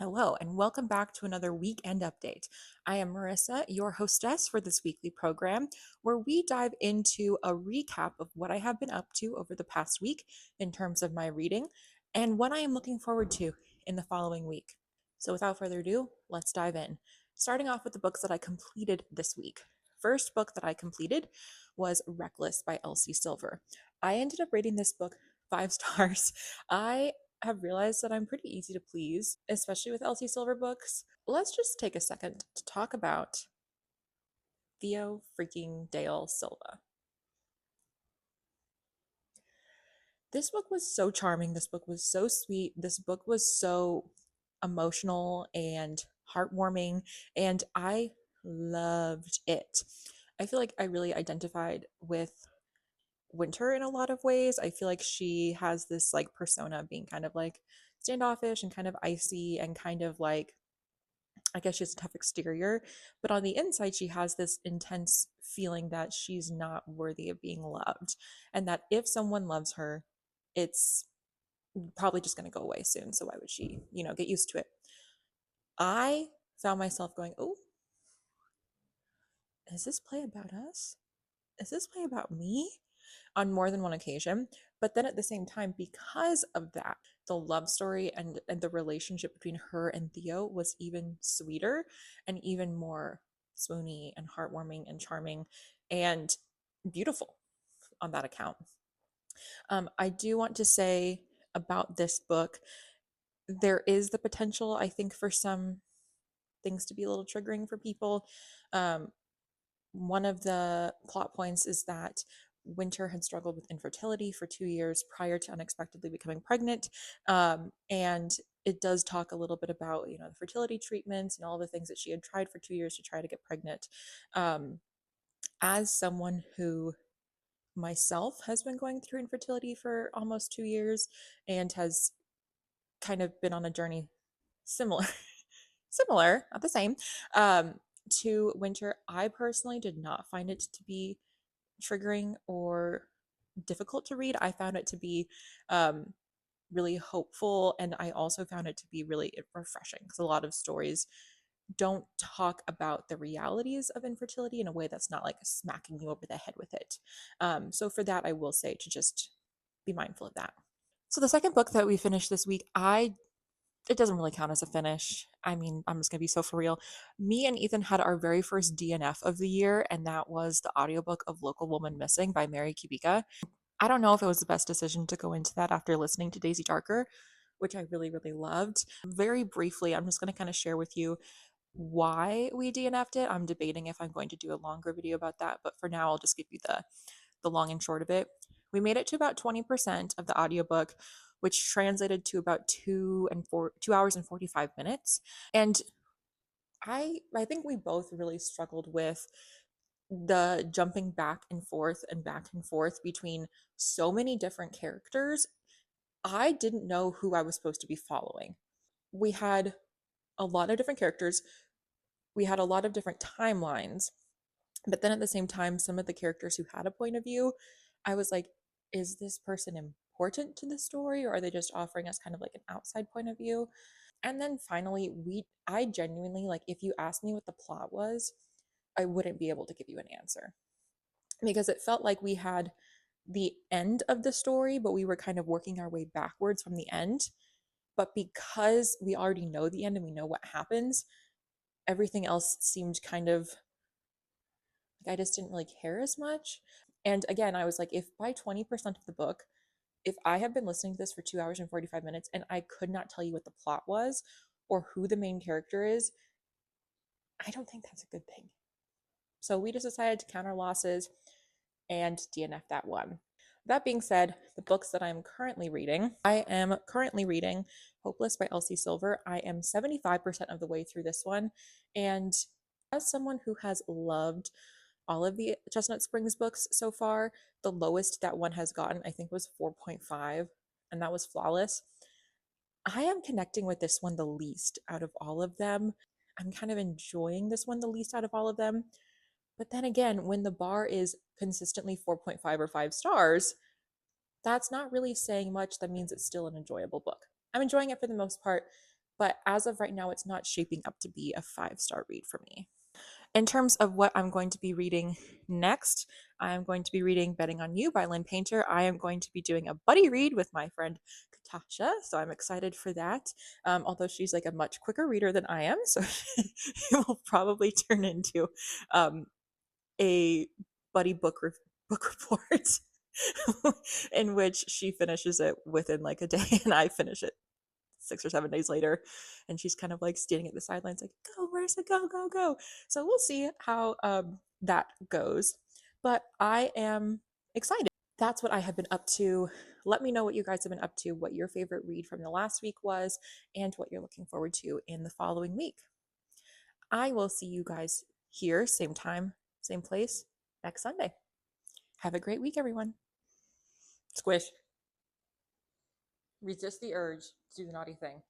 Hello, and welcome back to another weekend update. I am Marissa, your hostess for this weekly program, where we dive into a recap of what I have been up to over the past week in terms of my reading and what I am looking forward to in the following week. So, without further ado, let's dive in. Starting off with the books that I completed this week. First book that I completed was Reckless by Elsie Silver. I ended up rating this book 5 stars. I have realized that I'm pretty easy to please, especially with Elsie Silver books. Let's just take a second to talk about Theo freaking Dale Silva. This book was so charming. This book was so sweet. This book was so emotional and heartwarming, and I loved it. I feel like I really identified with Winter in a lot of ways. I feel like she has this like persona of being kind of like standoffish and kind of icy and kind of like I guess she has a tough exterior, but on the inside, she has this intense feeling that she's not worthy of being loved. And that if someone loves her, it's probably just going to go away soon. So why would she, get used to it? I found myself going, oh, is this play about us? Is this play about me? On more than one occasion. But then at the same time, because of that, the love story and the relationship between her and Theo was even sweeter and even more swoony and heartwarming and charming and beautiful on that account. I do want to say about this book, there is the potential, I think, for some things to be a little triggering for people. Um, One of the plot points is that Winter had struggled with infertility for 2 years prior to unexpectedly becoming pregnant. And it does talk a little bit about, the fertility treatments and all the things that she had tried for 2 years to try to get pregnant. Um, as someone who myself has been going through infertility for almost 2 years and has kind of been on a journey similar, similar, not the same, um, to Winter, I personally did not find it to be triggering or difficult to read. I found it to be um, really hopeful, and I also found it to be really refreshing because a lot of stories don't talk about the realities of infertility in a way that's not like smacking you over the head with it. So for that, I will say to just be mindful of that. So the second book that we finished this week, I it doesn't really count as a finish. I mean, I'm just going to be so for real. Me and Ethan had our very first DNF of the year, and that was the audiobook of Local Woman Missing by Mary Kubica. I don't know if it was the best decision to go into that after listening to Daisy Darker, which I really, really loved. Very briefly, I'm just going to kind of share with you why we DNF'd it. I'm debating if I'm going to do a longer video about that, but for now, I'll just give you the long and short of it. We made it to about 20% of the audiobook, which translated to about 2 hours and 45 minutes. And I think we both really struggled with the jumping back and forth between so many different characters. I didn't know who I was supposed to be following. We had a lot of different characters. We had a lot of different timelines. But then at the same time, some of the characters who had a point of view, I was like, is this person important to the story, or are they just offering us kind of like an outside point of view? And then finally, I genuinely, like, if you asked me what the plot was, I wouldn't be able to give you an answer because it felt like we had the end of the story, but we were kind of working our way backwards from the end. But because we already know the end and we know what happens, everything else seemed kind of like I just didn't really care as much. And again, I was like, if by 20% of the book, if I have been listening to this for 2 hours and 45 minutes and I could not tell you what the plot was or who the main character is, I don't think that's a good thing. So we just decided to count our losses and DNF that one. That being said, the books that I'm currently reading, I am currently reading Hopeless by Elsie Silver. I am 75% of the way through this one. And as someone who has loved all of the Chestnut Springs books so far, the lowest that one has gotten, I think, was 4.5, and that was Flawless. I am connecting with this one the least out of all of them. I'm kind of enjoying this one the least out of all of them. But then again, when the bar is consistently 4.5 or 5 stars, that's not really saying much. That means it's still an enjoyable book. I'm enjoying it for the most part. But as of right now, it's not shaping up to be a 5-star read for me. In terms of what I'm going to be reading next, I am going to be reading Betting on You by Lynn Painter. I am going to be doing a buddy read with my friend Katasha, so I'm excited for that. Although she's like a much quicker reader than I am, so it will probably turn into um, a buddy book report in which she finishes it within like a day and I finish it 6 or 7 days later. And she's kind of like standing at the sidelines, like, go, Marissa, go, go, go. So we'll see how that goes. But I am excited. That's what I have been up to. Let me know what you guys have been up to, what your favorite read from the last week was, and what you're looking forward to in the following week. I will see you guys here, same time, same place, next Sunday. Have a great week, everyone. Squish. Resist the urge to do the naughty thing.